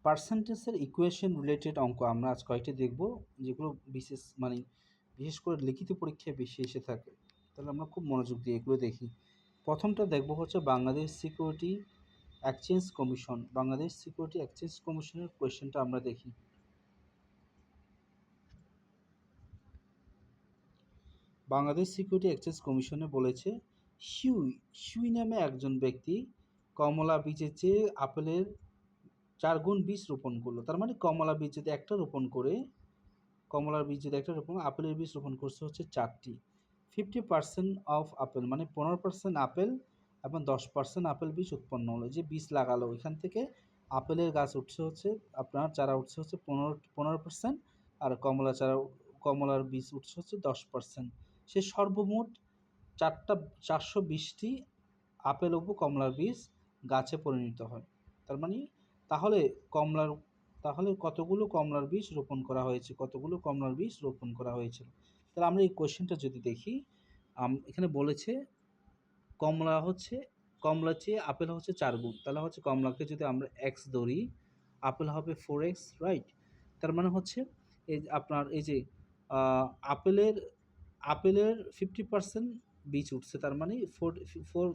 পার্সেন্টেজের equation related অঙ্ক আমরা আজ কয়েকটি দেখব, যেগুলো বিশেষ করে লিখিত পরীক্ষায় বেশি এসে থাকে। তাহলে আমরা খুব মনোযোগ দিয়ে এগুলো দেখি। প্রথমটা দেখব হচ্ছে Bangladesh security exchange commission. Bangladesh security exchange কমিশনের কোয়েশ্চেনটা আমরা দেখি। বাংলাদেশ সিকিউরিটি এক্সচেঞ্জ কমিশনে বলেছে, শিউই নামে একজন ব্যক্তি কমলা বীজের চেয়ে আপেলের 4 গুণ বীজ রোপণ করলো। তার মানে কমলার বীজ যদি একটা রোপণ করে, আপেলের বীজ রোপণ করছে হচ্ছে 4টি। 50% অফ আপেল মানে 15% আপেল এবং 10% আপেল বীজ উৎপন্ন হলো। যে বীজ লাগালো এখান থেকে আপেলের গাছ উঠছে হচ্ছে আপনার চারা উঠছে হচ্ছে 15%, আর কমলার বীজ উঠছে হচ্ছে 10%। সে সর্বমোট 420টি আপেল ও কমলার বীজ গাছে পরিণত হয়। তার মানে তাহলে কতগুলো কমলার বীজ রোপণ করা হয়েছে, তাহলে আমরা এই কোয়েশ্চেনটা যদি দেখি, এখানে বলেছে কমলা চেয়ে আপেল হচ্ছে 4 গুণ, তাহলে হচ্ছে কমলাকে যদি আমরা এক্স ধরি, আপেল হবে 4x, রাইট। তার মানে হচ্ছে এই যে আপেলের 50% বীজ উঠছে, তার মানে ফোর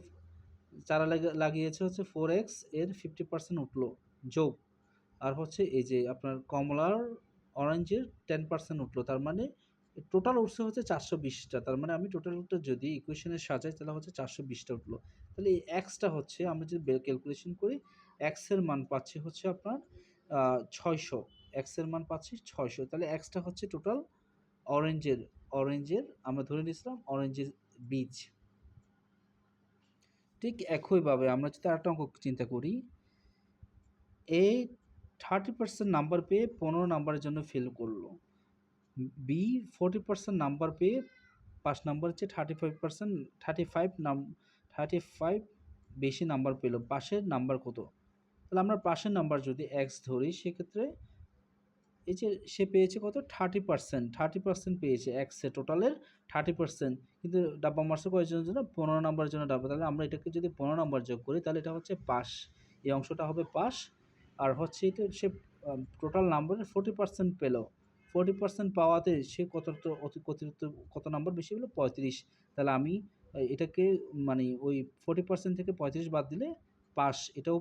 চারা লাগিয়েছে হচ্ছে 4x, এর 50% উঠলো যোগ, আর হচ্ছে এই যে আপনার অরেঞ্জের 10% উঠলো, তার মানে টোটাল উঠছে হচ্ছে 420টা। তার মানে আমি টোটালটা যদি ইকুয়েশনে সাজাই তাহলে হচ্ছে 420টা উঠলো। তাহলে এই এক্সটা হচ্ছে আমরা যদি ক্যালকুলেশন করি, এক্সের মান পাচ্ছি হচ্ছে আপনার 600, এক্সের মান পাচ্ছি 600। তাহলে এক্সটা হচ্ছে টোটাল অরেঞ্জের আমরা ধরে নিয়েছিলাম অরেঞ্জের বীজ। ঠিক একইভাবে আমরা যদি আরেকটা অঙ্ক চিন্তা করি, এ 30% নাম্বার পেয়ে 15 নাম্বারের জন্য ফেল করলো, বি 40% নাম্বার পেয়ে 5 নাম্বারের চেয়ে 35 বেশি নাম্বার পেল, পাশের নাম্বার কত? তাহলে আমরা পাশের নাম্বার যদি এক্স ধরি, সেক্ষেত্রে এই যে সে পেয়েছে কত, 30% পেয়েছে, এক্সের টোটালের 30%, কিন্তু ডাব্বা মারছে কয়েকজনের জন্য, 15 নাম্বারের জন্য ডাব্বা। তাহলে আমরা এটাকে যদি 15 নাম্বার যোগ করি তাহলে এটা হচ্ছে পাস, এই অংশটা হবে পাস। আর হচ্ছে এটা সে টোটাল নাম্বারের 40% পেল, 40% পাওয়াতে সে কত নাম্বার বেশি পেলো, 35। তাহলে আমি এটাকে ওই 40% থেকে 35 বাদ দিলে পাস, এটাও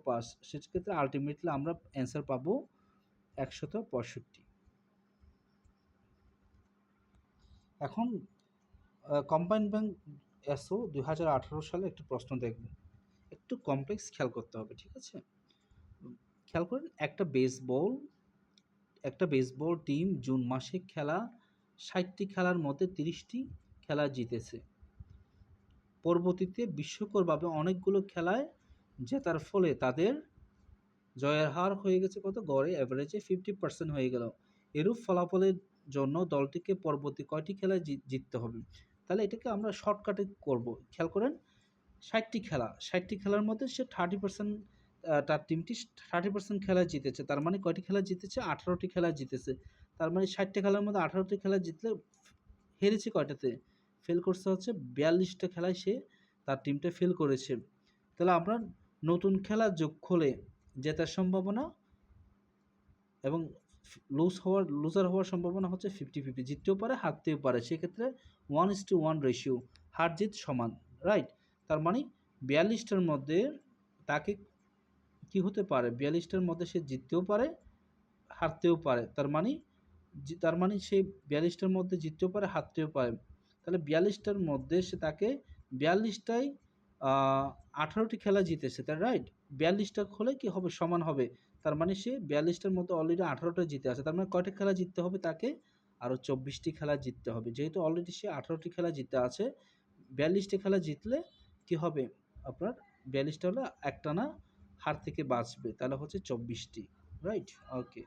পাস, সেক্ষেত্রে আলটিমেটলি আমরা অ্যান্সার পাবো 165। এখন কম্বাইন্ড ব্যাংক এসও 2018 সালে একটি প্রশ্ন দেখব, একটু কমপ্লেক্স, খেয়াল করতে হবে, ঠিক আছে? খেয়াল করেন, একটা বেসবল টিম জুন মাসে খেলা 60টি খেলার মধ্যে 30টি খেলা জিতেছে। পরবর্তীতে বিস্ময়করভাবে অনেকগুলো খেলায় জেতার ফলে তাদের জয়ের হার হয়ে গেছে কত, গড়ে অ্যাভারেজে 50% হয়ে গেল। এরূপ ফলাফলের জন্য দলটিকে পরবর্তী কয়টি খেলায় জিততে হবে? তাহলে এটাকে আমরা শর্টকাটে করব। খেয়াল করেন, 60টি খেলার মধ্যে সে 30%, তার টিমটি 30% খেলায় জিতেছে। তার মানে কয়টি খেলা জিতেছে? 18টি খেলা জিতেছে। তার মানে 60টি খেলার মধ্যে 18টি খেলা জিতলে হেরেছে কয়টাতে? ফেল করছে হচ্ছে 42টা খেলায় সে তার টিমটা ফেল করেছে। তাহলে আমরা নতুন খেলা যোগ করলে জেতার সম্ভাবনা এবং লুজার হওয়ার সম্ভাবনা হচ্ছে 50-50, জিততেও পারে হারতেও পারে। সেক্ষেত্রে 1:1 রেশিও, হার জিত সমান, রাইট। তার মানে 42টার মধ্যে তাকে কি হতে পারে, 42টার মধ্যে সে জিততেও পারে হারতেও পারে। তার মানে সে 42টার মধ্যে জিততেও পারে হারতেও পারে। তাহলে 42টার মধ্যে তাকে 42টাই 18টি খেলা জিতেছে, তাই রাইট। 42টা হলে কি হবে, সমান হবে। তার মানে সে 42টার মধ্যে অলরেডি 18টা জিতে আছে। তার মানে কয়টা খেলা জিততে হবে তাকে? আরও 24টি খেলা জিততে হবে। যেহেতু অলরেডি সে 18টি খেলা জিতে আছে, 42টি খেলা জিতলে কি হবে আপনার, 42টা হলে একটানা হার থেকে বাঁচবে, তাহলে হচ্ছে 24টি, রাইট। ওকে।